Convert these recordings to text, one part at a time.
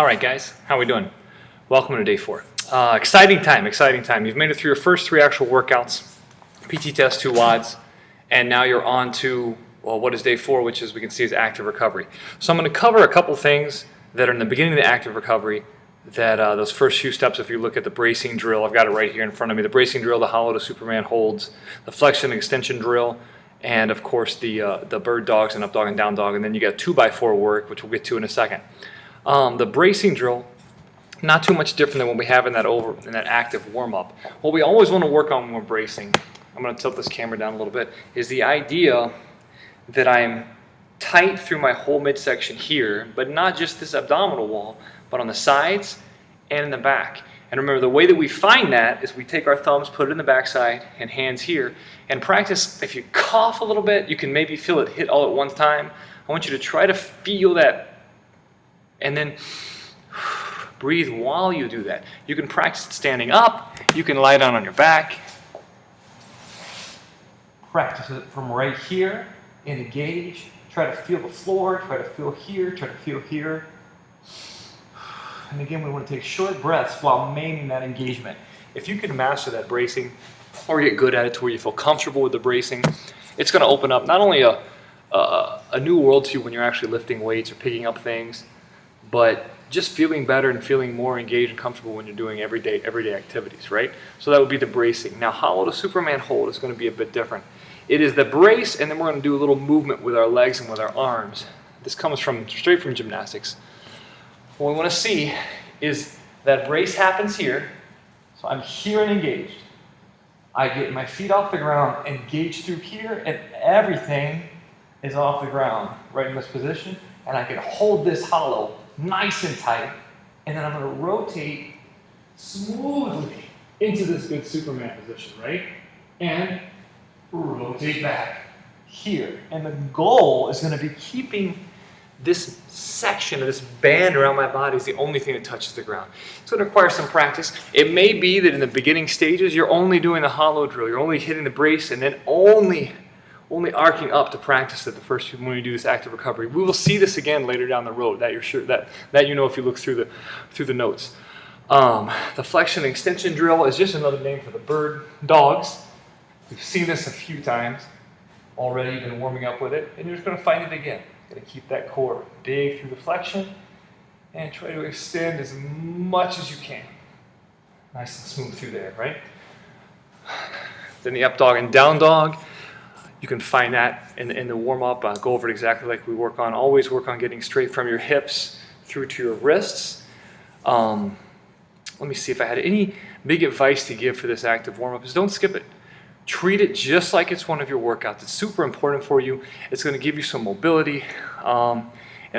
Alright guys, how we doing? Welcome to day 4. Exciting time, exciting time. You've made it through your first 3 actual workouts, PT test, 2 WODs, and now you're on to, well, what is day 4, which as we can see is active recovery. So I'm going to cover a couple things that are in the beginning of the active recovery, that those first few steps. If you look at the bracing drill, I've got it right here in front of me, the bracing drill, the hollow to Superman holds, the flexion and extension drill, and of course the bird dogs and up dog and down dog, and then you got 2x4 work, which we'll get to in a second. The bracing drill, not too much different than what we have in that active warm-up. What we always want to work on when we're bracing, I'm going to tilt this camera down a little bit, is the idea that I'm tight through my whole midsection here, but not just this abdominal wall, but on the sides and in the back. And remember, the way that we find that is we take our thumbs, put it in the backside, and hands here, and practice. If you cough a little bit, you can maybe feel it hit all at one time. I want you to try to feel that, and then breathe while you do that. You can practice it standing up. You can lie down on your back. Practice it from right here and engage. Try to feel the floor. Try to feel here. Try to feel here. And again, we want to take short breaths while maintaining that engagement. If you can master that bracing or get good at it to where you feel comfortable with the bracing, it's going to open up not only a new world to you when you're actually lifting weights or picking up things, but just feeling better and feeling more engaged and comfortable when you're doing everyday activities, right? So that would be the bracing. Now, hollow to Superman hold is going to be a bit different. It is the brace, and then we're going to do a little movement with our legs and with our arms. This comes straight from gymnastics. What we want to see is that brace happens here. So I'm here and engaged. I get my feet off the ground, engaged through here, and everything is off the ground right in this position. And I can hold this hollow nice and tight, and then I'm going to rotate smoothly into this good Superman position, right? And rotate back here. And the goal is going to be keeping this section of this band around my body is the only thing that touches the ground. It's going to require some practice. It may be that in the beginning stages, you're only doing the hollow drill. You're only hitting the brace and then only arcing up to practice it the first few when we do this active recovery. We will see this again later down the road. That you're sure that you know if you look through the notes. The flexion and extension drill is just another name for the bird dogs. We've seen this a few times already. You've been warming up with it, and you're just going to find it again. Got to keep that core big through the flexion and try to extend as much as you can. Nice and smooth through there, right? Then the up dog and down dog. You can find that in the warm-up. I'll go over it exactly like we work on. Always work on getting straight from your hips through to your wrists. Let me see if I had any big advice to give for this active warm-up is don't skip it. Treat it just like it's one of your workouts. It's super important for you. It's going to give you some mobility. And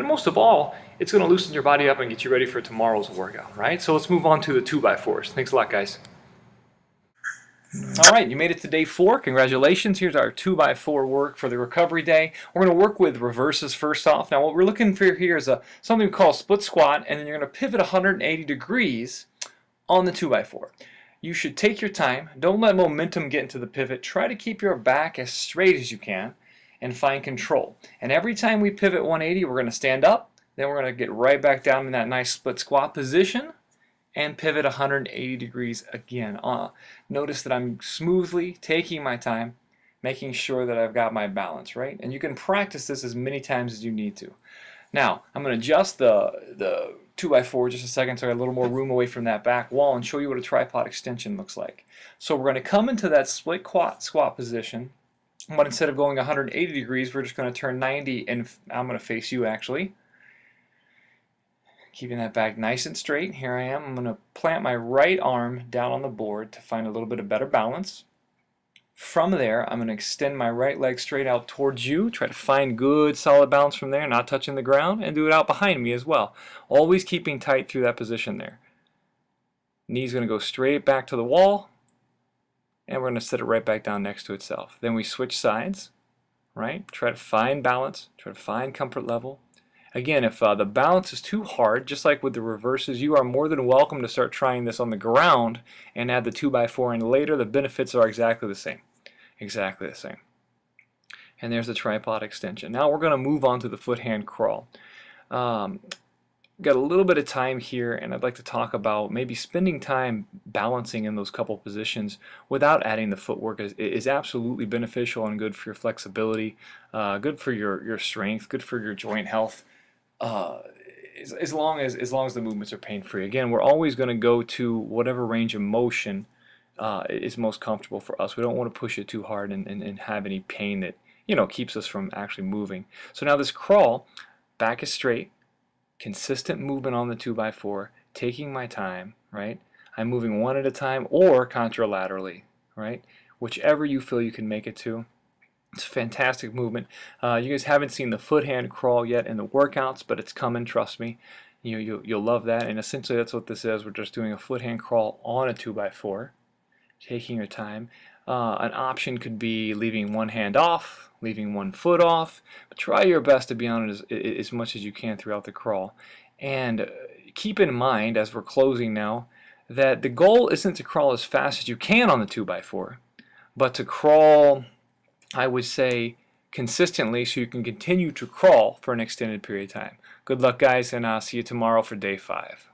most of all, it's going to loosen your body up and get you ready for tomorrow's workout, right? So let's move on to the 2x4s. Thanks a lot, guys. All right, you made it to day 4. Congratulations. Here's our 2x4 work for the recovery day. We're going to work with reverses first off. Now, what we're looking for here is something we call a split squat, and then you're going to pivot 180 degrees on the 2x4. You should take your time. Don't let momentum get into the pivot. Try to keep your back as straight as you can and find control. And every time we pivot 180, we're going to stand up. Then we're going to get right back down in that nice split squat position and pivot 180 degrees again. Notice that I'm smoothly taking my time, making sure that I've got my balance, right? And you can practice this as many times as you need to. Now, I'm going to adjust the 2x4 just a second so I got a little more room away from that back wall and show you what a tripod extension looks like. So we're going to come into that split squat position, but instead of going 180 degrees, we're just going to turn 90, and I'm going to face you actually. Keeping that back nice and straight. Here I am. I'm going to plant my right arm down on the board to find a little bit of better balance. From there, I'm going to extend my right leg straight out towards you. Try to find good solid balance from there, not touching the ground, and do it out behind me as well. Always keeping tight through that position there. Knee's going to go straight back to the wall, and we're going to set it right back down next to itself. Then we switch sides, right? Try to find balance, try to find comfort level. Again, if the balance is too hard, just like with the reverses, you are more than welcome to start trying this on the ground and add the 2x4 in later. The benefits are exactly the same. Exactly the same. And there's the tripod extension. Now we're going to move on to the foot hand crawl. got a little bit of time here, and I'd like to talk about maybe spending time balancing in those couple positions without adding the footwork is absolutely beneficial and good for your flexibility, good for your strength, good for your joint health. Uh, as long as the movements are pain free. Again, we're always going to go to whatever range of motion is most comfortable for us. We don't want to push it too hard and have any pain that keeps us from actually moving. So now this crawl, back is straight, consistent movement on the 2x4, taking my time, right? I'm moving one at a time or contralaterally, right? Whichever you feel you can make it to. It's a fantastic movement. You guys haven't seen the foot hand crawl yet in the workouts, but it's coming, trust me. You'll love that. And essentially that's what this is. We're just doing a foot hand crawl on a 2x4, taking your time. An option could be leaving one hand off, leaving one foot off, but try your best to be on it as much as you can throughout the crawl. And keep in mind, as we're closing now, that the goal isn't to crawl as fast as you can on the 2x4, but to crawl, I would say, consistently so you can continue to crawl for an extended period of time. Good luck, guys, and I'll see you tomorrow for day 5.